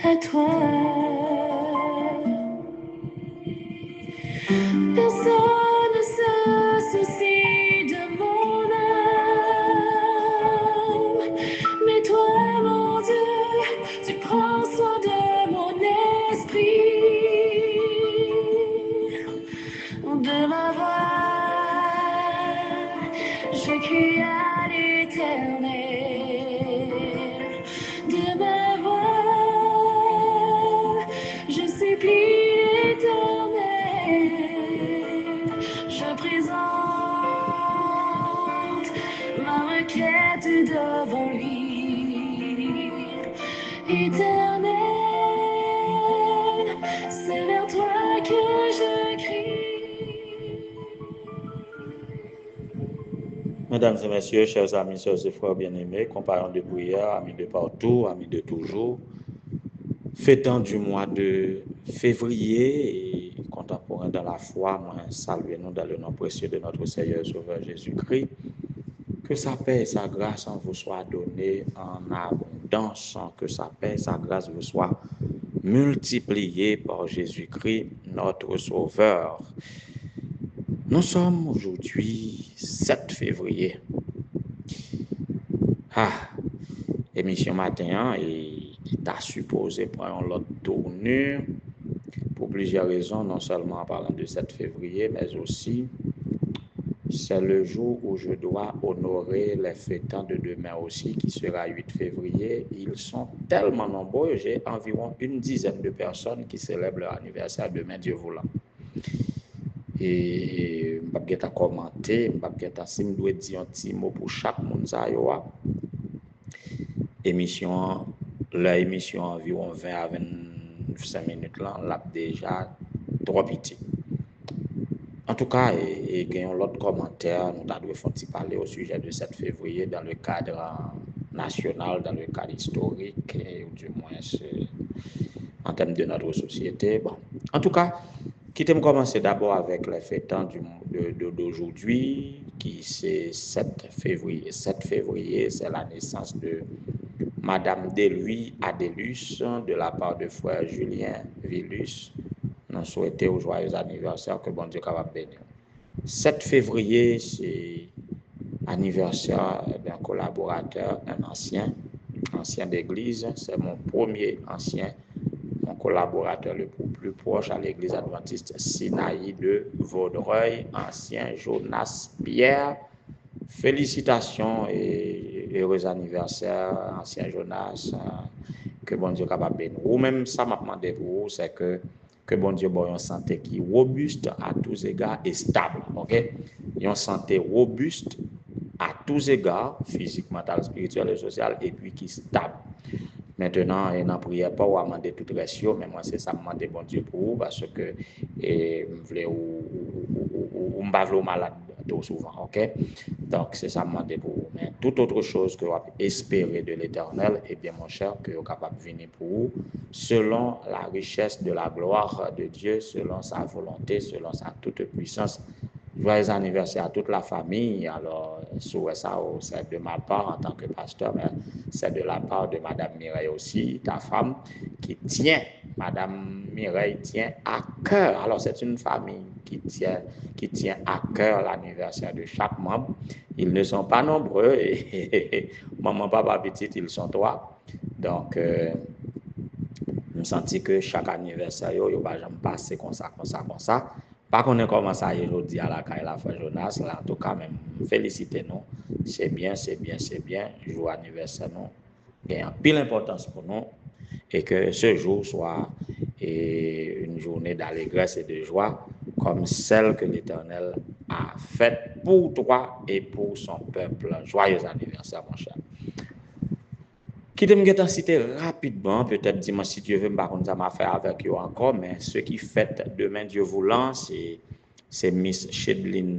à toi. Personne ne se soucie de mon âme, mais toi, mon Dieu, tu prends soin de mon esprit, de ma voix, je crie à l'Éternel, de ma voix, je supplie l'Éternel, je présente ma requête devant lui. Éternel, c'est vers toi que je crie. Mesdames et messieurs, chers amis, sœurs et frères bien-aimés, compagnons de prière, amis de partout, amis de toujours, fêtant du mois de février et contemporain dans la foi, moi, saluez-nous dans le nom précieux de notre Seigneur et Sauveur Jésus-Christ. Que sa paix et sa grâce en vous soient données en abondance, que sa paix et sa grâce vous soient multipliées par Jésus-Christ, notre Sauveur. Nous sommes aujourd'hui 7 février. Émission matin et qui t'a supposé prendre l'autre tournure pour plusieurs raisons, non seulement en parlant de 7 février, mais aussi c'est le jour où je dois honorer les fêtants de demain aussi, qui sera 8 février. Ils sont tellement nombreux, j'ai environ une dizaine de personnes qui célèbrent leur anniversaire demain, Dieu voulant. Et je vais commenter, je vais dire un petit mot pour chaque monde. Émission, l'émission environ 20 à 25 minutes là, on l'a déjà trop petit. En tout cas, et gagnons l'autre commentaire, nous devons parler au sujet de 7 février dans le cadre national, dans le cadre historique, ou du moins en termes de notre société. Bon. En tout cas, quittez-moi commencer d'abord avec les fêtants d'aujourd'hui, qui c'est 7 février. 7 février, c'est la naissance de Madame Deluy Adélus, de la part de frère Julien Villus. Nous souhaitons au joyeux anniversaire, que bon Dieu capable bénir. 7 février, c'est anniversaire d'un collaborateur, un ancien d'église. C'est mon premier ancien, mon collaborateur le plus proche à l'église adventiste Sinaï de Vaudreuil, ancien Jonas Pierre. Félicitations et heureux anniversaire, ancien Jonas. Que bon Dieu capable bénir. Ou même ça m'a demandé pour vous, c'est que bon Dieu ait une santé qui est robuste à tous égards et stable. OK? Une santé robuste à tous égards, physique, mental, spirituel et social, et puis qui est stable. Maintenant, et n'en priez pas ou à demander toute ratio, mais moi, c'est ça, demander bon Dieu pour vous, parce que je voulais ou me malade trop souvent, ok? Donc, c'est ça, demander pour vous. Mais toute autre chose que vous espérez de l'éternel, eh bien, mon cher, que vous êtes capable de venir pour vous, selon la richesse de la gloire de Dieu, selon sa volonté, selon sa toute puissance. Joyeux anniversaire à toute la famille. Alors, sur ça, c'est de ma part en tant que pasteur, mais c'est de la part de Madame Mireille aussi, ta femme, qui tient, Madame Mireille tient à cœur. Alors, c'est une famille qui tient à cœur l'anniversaire de chaque membre. Ils ne sont pas nombreux et maman, papa, petite, ils sont 3. Donc, je me sens que chaque anniversaire, il va jamais passer comme ça. Pas qu'on ait commencé à aujourd'hui à la caille la fin Jonas, là, en tout cas, même, félicitez-nous. C'est bien. Jour anniversaire, nous. Il y a pile importance pour nous. Et que ce jour soit une journée d'allégresse et de joie, comme celle que l'Éternel a faite pour toi et pour son peuple. Joyeux anniversaire, mon cher. Qui me citer rapidement, peut-être dimanche si Dieu veut, par contre, ça m'a fait avec eux encore, mais ce qui fête demain, Dieu voulant, c'est Miss Sheldin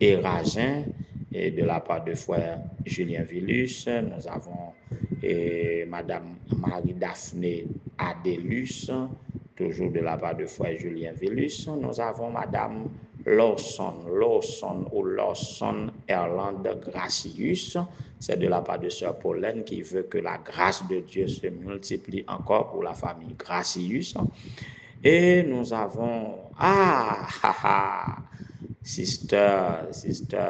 Eragin, et de la part de frère Julien Villus. Nous avons Madame Marie-Daphné Adélus, toujours de la part de frère Julien Villus. Nous avons Madame Lawson ou Lawson Erland Gracius. C'est de la part de Sœur Pauline qui veut que la grâce de Dieu se multiplie encore pour la famille Gracius. Et nous avons, Sister,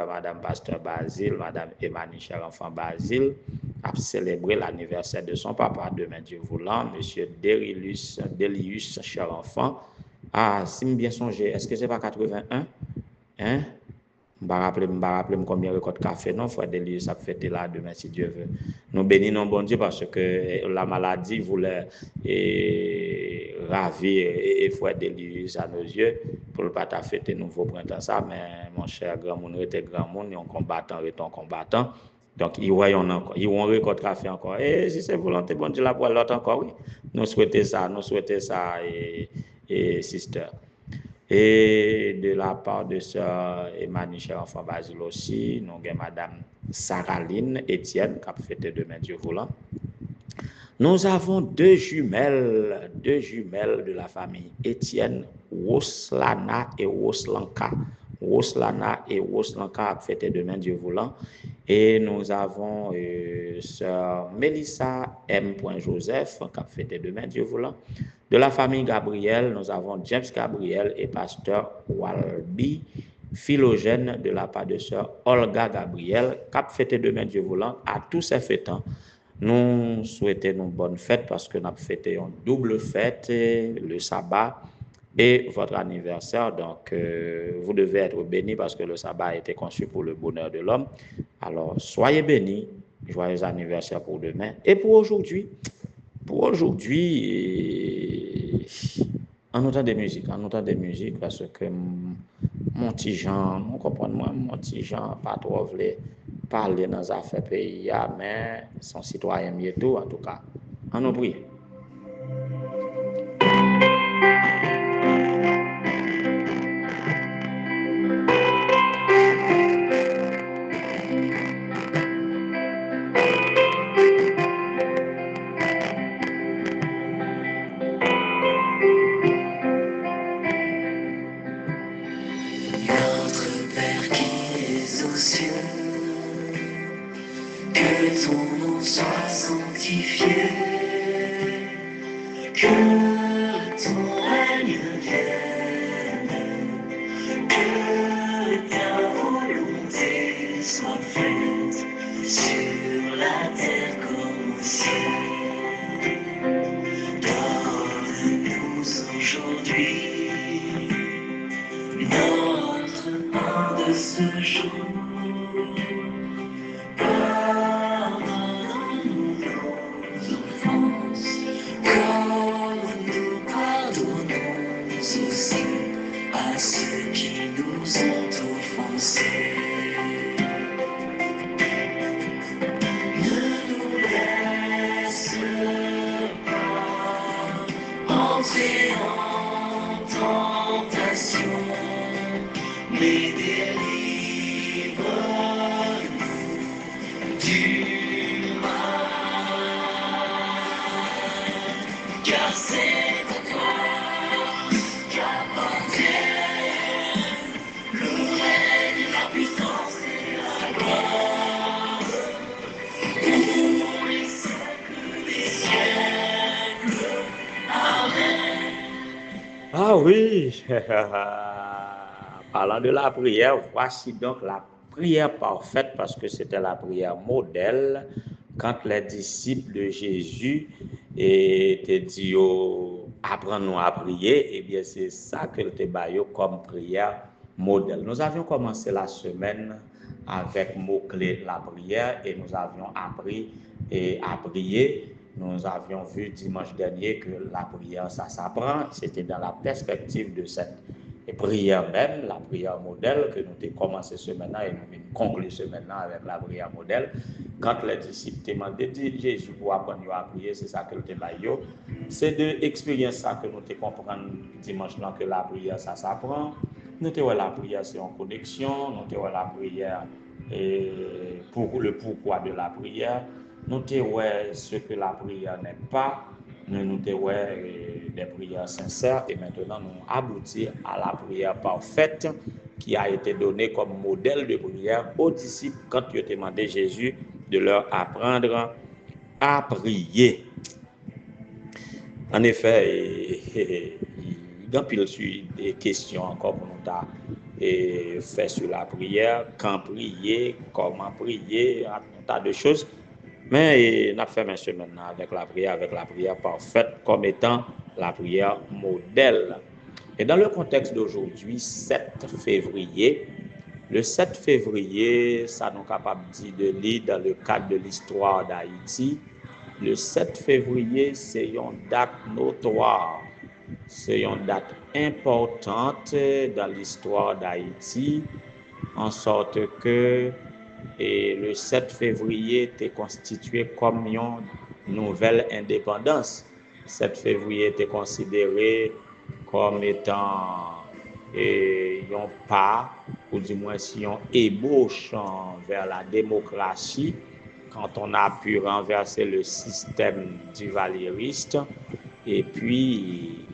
Madame Pasteur Basile, Madame Emmanuel Cher Enfant Basile, a célébré l'anniversaire de son papa, demain Dieu voulant, Monsieur Delius Cher Enfant. Si je bien songé, est-ce que c'est pas 81? Hein? Je ne me rappeler combien de récoltes café, non, frère Delius a fêté là demain, si Dieu veut. Nous bénissons bon Dieu parce que la maladie voulait ravir et frère Delius à nos yeux pour ne pas fêter nouveau printemps ça, mais mon cher grand monde était grand monde, un combattant est un combattant. Donc, ils voient encore, ils vont récolter café encore. Et si c'est volonté, bon Dieu, la pour l'autre encore, oui. Nous souhaitons ça, et sister. Et de la part de Sœur Emmanuel Cher Enfant Basile aussi, nous avons Madame Saraline Etienne, qui a fêté demain Dieu voulant. Nous avons deux jumelles de la famille Etienne, Woslana et Woslanka. Woslana et Woslanka a fêté demain Dieu voulant. Et nous avons Sœur Melissa M. Joseph, qui a fêté demain Dieu voulant. De la famille Gabriel, nous avons James Gabriel et Pasteur Walby Philogène de la part de Sœur Olga Gabriel, qui a fêté demain Dieu voulant. À tous ces fêtants, nous souhaitons une bonne fête parce que nous avons fêté une double fête, le sabbat et votre anniversaire. Donc, vous devez être bénis parce que le sabbat a été conçu pour le bonheur de l'homme. Alors, soyez bénis. Joyeux anniversaire pour demain. Et pour aujourd'hui, on entend des musiques parce que mon petit Jean, on comprend moi, mon petit Jean, pas trop voulait parler dans les affaires pays, mais son citoyen mieux tout, en tout cas. On nous prie. Ah oui, parlant de la prière, voici donc la prière parfaite parce que c'était la prière modèle quand les disciples de Jésus étaient dit apprends-nous à prier, et bien c'est ça que le baillot comme prière modèle. Nous avions commencé la semaine avec mot-clé la prière et nous avions appris à prier. Nous avions vu dimanche dernier que la prière, ça s'apprend. C'était dans la perspective de cette prière même, la prière modèle, que nous avons commencé ce matin et nous avons conclu ce matin avec la prière modèle. Quand les disciples demandaient Jésus pour apprendre à prier, c'est ça que le débat. C'est de l'expérience ça que nous avons compris dimanche là que la prière, ça s'apprend. Nous avons la prière, c'est en connexion. Nous avons la prière pour le pourquoi de la prière. Nous avons ce que la prière n'est pas, nous avons des prières sincères et maintenant nous aboutissons à la prière parfaite qui a été donné comme modèle de prière aux disciples quand ils ont demandé Jésus de leur apprendre à prier. En effet, il y a pile des questions encore pour nous faire sur la prière, quand prier, comment prier, un tas de choses. Mais on a fait mention maintenant avec la prière parfaite comme étant la prière modèle. Et dans le contexte d'aujourd'hui, 7 février, le 7 février, ça nous capable de lire dans le cadre de l'histoire d'Haïti. Le 7 février, c'est une date notoire, c'est une date importante dans l'histoire d'Haïti, en sorte que le 7 février était constitué comme une nouvelle indépendance. 7 février était considéré comme étant un pas, ou du moins si on ébauche vers la démocratie, quand on a pu renverser le système duvalieriste, et puis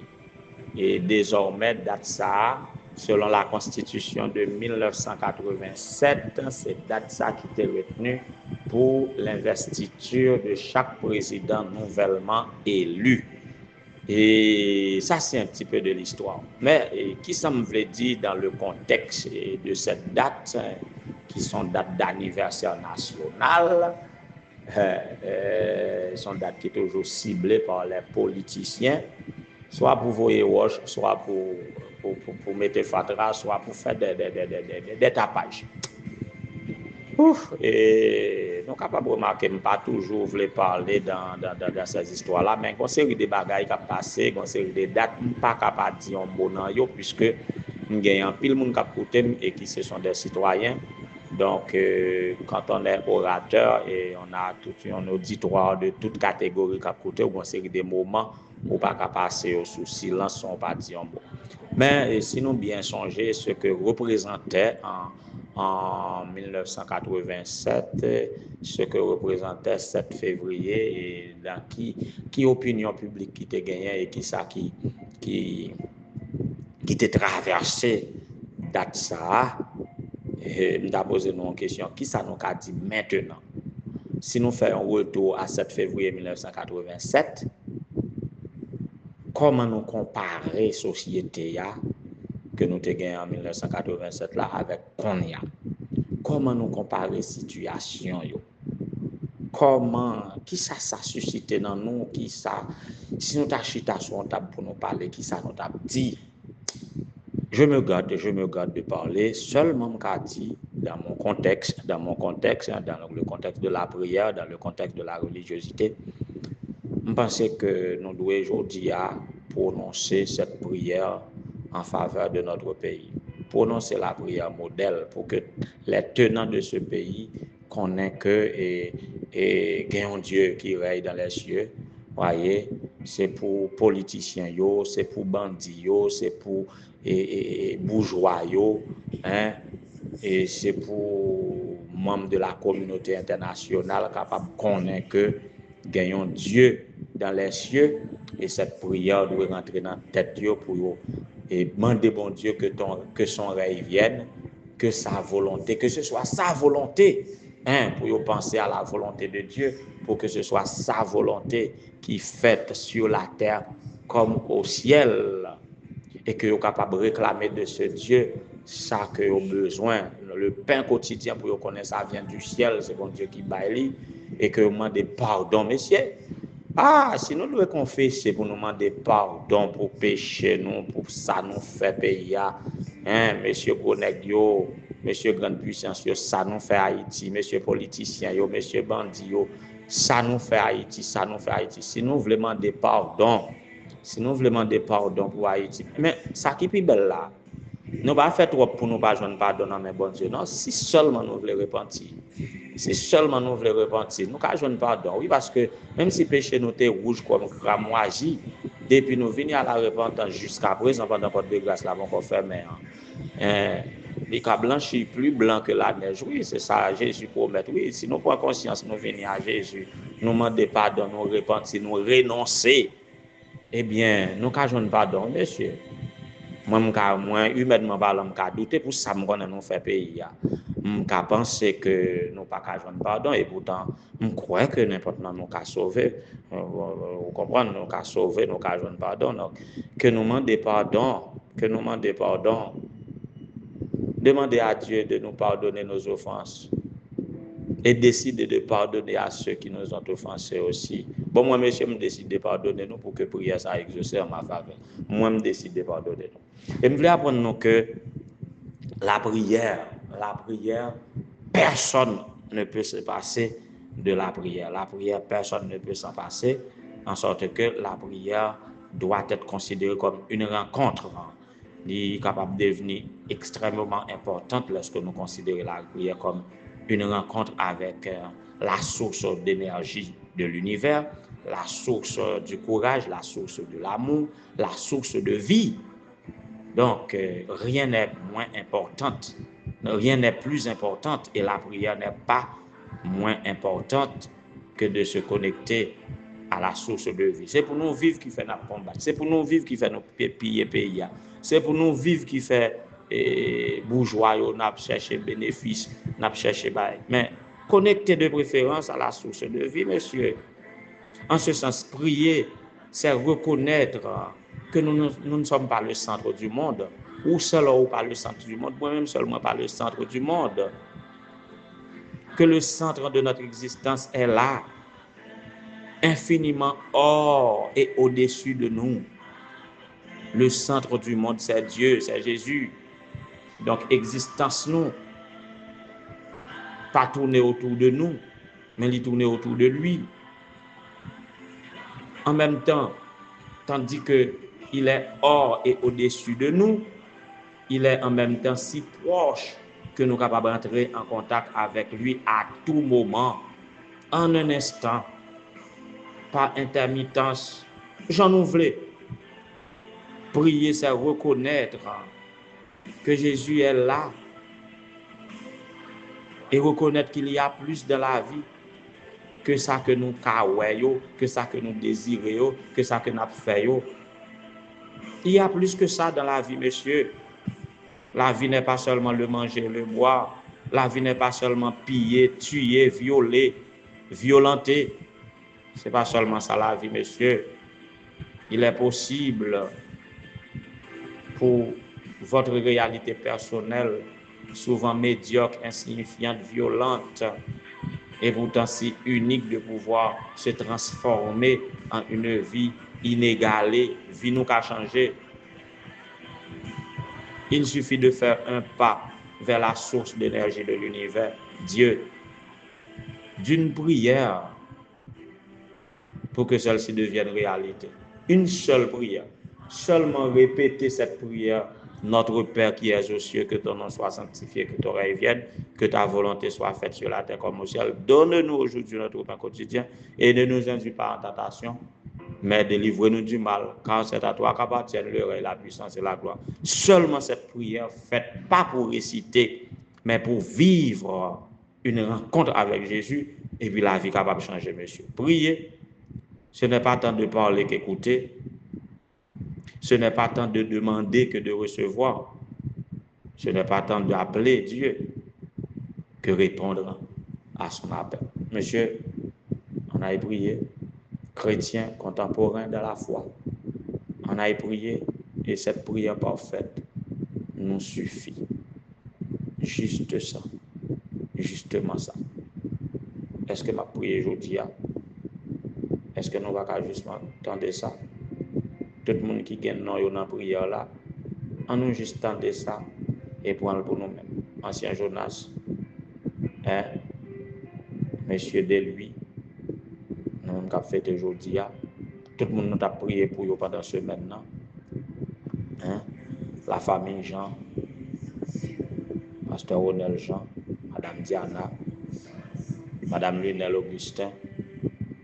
désormais, date ça, selon la constitution de 1987, c'est date ça qui était retenue pour l'investiture de chaque président nouvellement élu. Et ça, c'est un petit peu de l'histoire. Mais qui ça me veut dire dans le contexte de cette date, qui sont dates d'anniversaire national, sont dates qui sont toujours ciblées par les politiciens, soit pour voyer wash, soit pour mettre fatra, soit pour faire des tapages. Et nous sommes capables de remarquer que je ne pas toujours voulu parler dans ces histoires-là, mais il y a une série de bagailles qui ont passé, une série de dates, je ne suis pas capable de dire un bon nom, puisque il y a un pile de monde qui a écouté et qui ce sont des citoyens. Donc, quand on est orateur et on a tout un auditoire de toute catégorie qui a écouté, ou une série de moments où on ne peut pas passer sous silence, on ne peut pas dire un mot. Mais si nous bien songer ce que représentait en 1987, ce que représentait 7 février, et dans qui opinion publique qui était gagnée et qui ça qui était traversé date ça, nous avons posé une question, qui ça nous a dit maintenant? Si nous faisons un retour à 7 février 1987, comment nous comparer la société que nous avons gagnée en 1987 là avec Konya? Comment nous comparer la situation? Comment, qui ça suscité dans nous? Qui ça, si nous t'achitons sur une table pour nous parler, qui ça nous a dit? Je me garde de parler seulement dans mon contexte, dans le contexte de la prière, dans le contexte de la religiosité. Je pense que nous devons aujourd'hui prononcer cette prière en faveur de notre pays. Prononcer la prière modèle pour que les tenants de ce pays connaissent que un Dieu qui règne dans les cieux. Voyez, c'est pour politiciens, c'est pour bandits, c'est pour bourgeois, et c'est pour membres de la communauté internationale capables de connaître que gagnons Dieu dans les cieux, et cette prière doit rentrer dans la tête pour et demander bon Dieu que son règne vienne, que sa volonté, que ce soit sa volonté, pour penser à la volonté de Dieu, pour que ce soit sa volonté qui faite sur la terre comme au ciel, et que vous capable de réclamer de ce Dieu ça que vous avez besoin. Le pain quotidien pour vous connaître ça vient du ciel, c'est bon Dieu qui baille, et que vous demandez pardon, messieurs. Si nous devons confesser pour nous demander pardon pour péché, nous, pour ça nous fait payer, monsieur Gonegio, monsieur Grande Puissance, ça nous fait Haïti, monsieur politicien, monsieur bandit, ça nous fait Haïti, ça nous fait Haïti. Si nous voulons demander pardon, pour Haïti, mais ça qui est plus belle là, nous ne pas faire trop pour nous pas joindre pardon dans mes bon Dieu. Non, si seulement nous voulons repentir. Si seulement nous voulons repentir, nous ne joindre pardon. Oui, parce que même si péché nous était rouge comme cramoisi, depuis nous venir à la repentance jusqu'à présent, pendant porte de grâce, là, on fermé. Les cas blanchis plus blancs que la neige. Oui, c'est ça, Jésus promet. Oui, si nous prenons conscience, nous venons à Jésus, nous demandons pardon, nous repentir, nous renoncer, eh bien, nous ne joindre pardon, monsieur. Moi, humainement parlant, je douter pour ça, je nous fait pays. Je pense que nous pas qu'à joindre pardon et pourtant, je crois que n'importe quoi nous qu'à sauver. Vous comprenez, nous qu'à sauver, nous qu'à joindre pardon. Donc, que nous demandons pardon, que nous demandons pardon. Demandez à Dieu de nous pardonner nos offenses et décider de pardonner à ceux qui nous ont offensés aussi. Bon, moi, monsieur, je décide de pardonner nous pour que prière ça exauce en ma faveur. Moi, je décide de pardonner nous. Et je voulais apprendre nous que la prière, personne ne peut se passer de la prière. La prière, personne ne peut s'en passer, en sorte que la prière doit être considérée comme une rencontre. Elle est capable de devenir extrêmement importante lorsque nous considérons la prière comme une rencontre avec la source d'énergie de l'univers, la source du courage, la source de l'amour, la source de vie. Donc, rien n'est moins importante, rien n'est plus importante et la prière n'est pas moins importante que de se connecter à la source de vie. C'est pour nous vivre qui fait notre combat, c'est pour nous vivre qui fait nos piller pays, c'est pour nous vivre qui fait bourgeois, n'a cherché bénéfice, n'a cherché bail. Mais connecter de préférence à la source de vie, monsieur. En ce sens, prier, c'est reconnaître que nous ne sommes pas le centre du monde, ou seul ou pas le centre du monde, moi-même seulement pas le centre du monde, que le centre de notre existence est là, infiniment hors et au-dessus de nous. Le centre du monde, c'est Dieu, c'est Jésus. Donc, existence nous, pas tourner autour de nous, mais il tourner autour de lui. En même temps, tandis qu'il est hors et au-dessus de nous, il est en même temps si proche que nous sommes capables d'entrer en contact avec lui à tout moment, en un instant, par intermittence. J'en ouvre. Prier, c'est reconnaître que Jésus est là et reconnaître qu'il y a plus dans la vie que ça que nous kawayons, que ça que nous désirons, que ça que nous faisons. Il y a plus que ça dans la vie, monsieur. La vie n'est pas seulement le manger, le boire. La vie n'est pas seulement piller, tuer, violer, violenter. Ce n'est pas seulement ça la vie, monsieur. Il est possible pour votre réalité personnelle, souvent médiocre, insignifiante, violente, et pourtant si unique de pouvoir se transformer en une vie inégalée, vie nous qu'a changé. Il suffit de faire un pas vers la source d'énergie de l'univers, Dieu, d'une prière pour que celle-ci devienne réalité. Une seule prière, seulement répéter cette prière. Notre Père qui es aux cieux, que ton nom soit sanctifié, que ton règne vienne, que ta volonté soit faite sur la terre comme au ciel. Donne-nous aujourd'hui notre pain quotidien et ne nous induis pas en tentation, mais délivre-nous du mal, car c'est à toi qu'appartiennent le règne, la puissance et la gloire. Seulement cette prière faite, pas pour réciter, mais pour vivre une rencontre avec Jésus, et puis la vie capable de changer, monsieur. Prier, ce n'est pas tant de parler qu'écouter. Ce n'est pas tant de demander que de recevoir. Ce n'est pas tant d'appeler Dieu que répondre à son appel. Monsieur, on a prié, chrétien contemporain de la foi. On a prié et cette prière parfaite nous suffit. Juste ça. Justement ça. Est-ce que ma prière aujourd'hui, est-ce que nous allons justement entendre ça? Tout le monde qui gagne dans la prière là, on nous juste tendre ça et prendre pour nous-mêmes. Ancien Jonas, Monsieur Deluy, nous avons fait aujourd'hui, tout le monde nous a prié pour eux pendant ce maintenant. La famille Jean, Pasteur Ronel Jean, Madame Diana, Madame Lionel Augustin,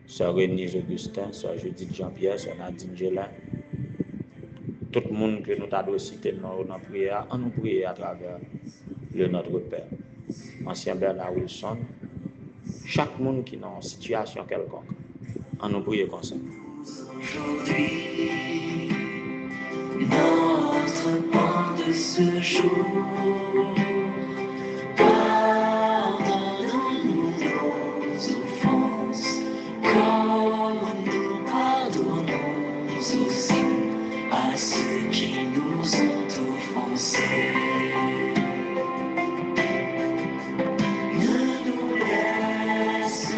Sœur Renise Augustin, Sœur Judith Jean-Pierre, Sœur Nadine Gélin, tout le monde que nous avons cité dans la prière, on nous prie à travers le Notre Père. Ancien Bernard Wilson, chaque monde qui est dans une situation quelconque, on nous prie comme ça. Aujourd'hui, notre pain de ce jour. Pardonne-nous nos offenses, comme nous pardonnons aussi à ceux qui nous ont offensés. Ne nous laisse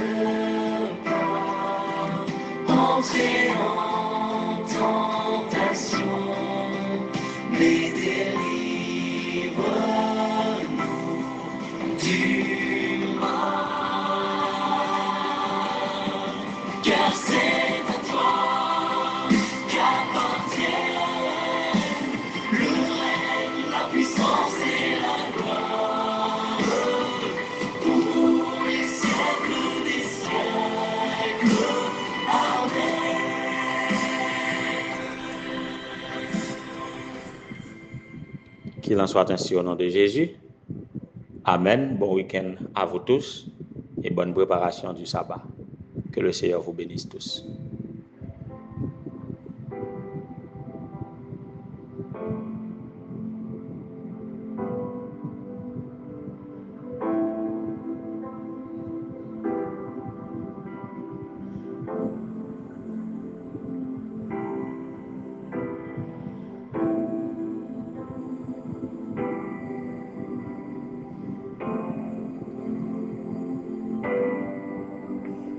pas entrer en tentation, mais délivre-nous du mal. Car c'est à toi qu'appartiennent le règne, la puissance et la gloire pour les siècles des siècles. Amen. Qu'il en soit ainsi au nom de Jésus. Amen. Bon week-end à vous tous et bonne préparation du sabbat. Que le Seigneur vous bénisse tous.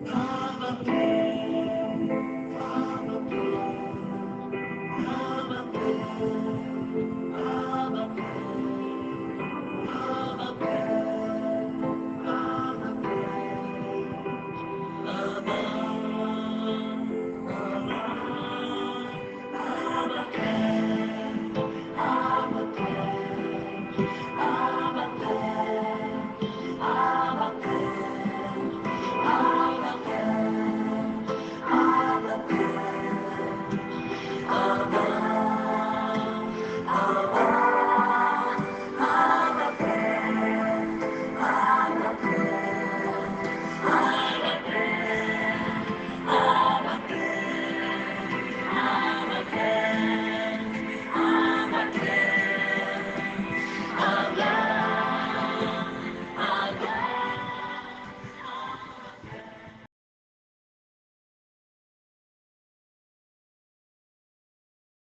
Papa,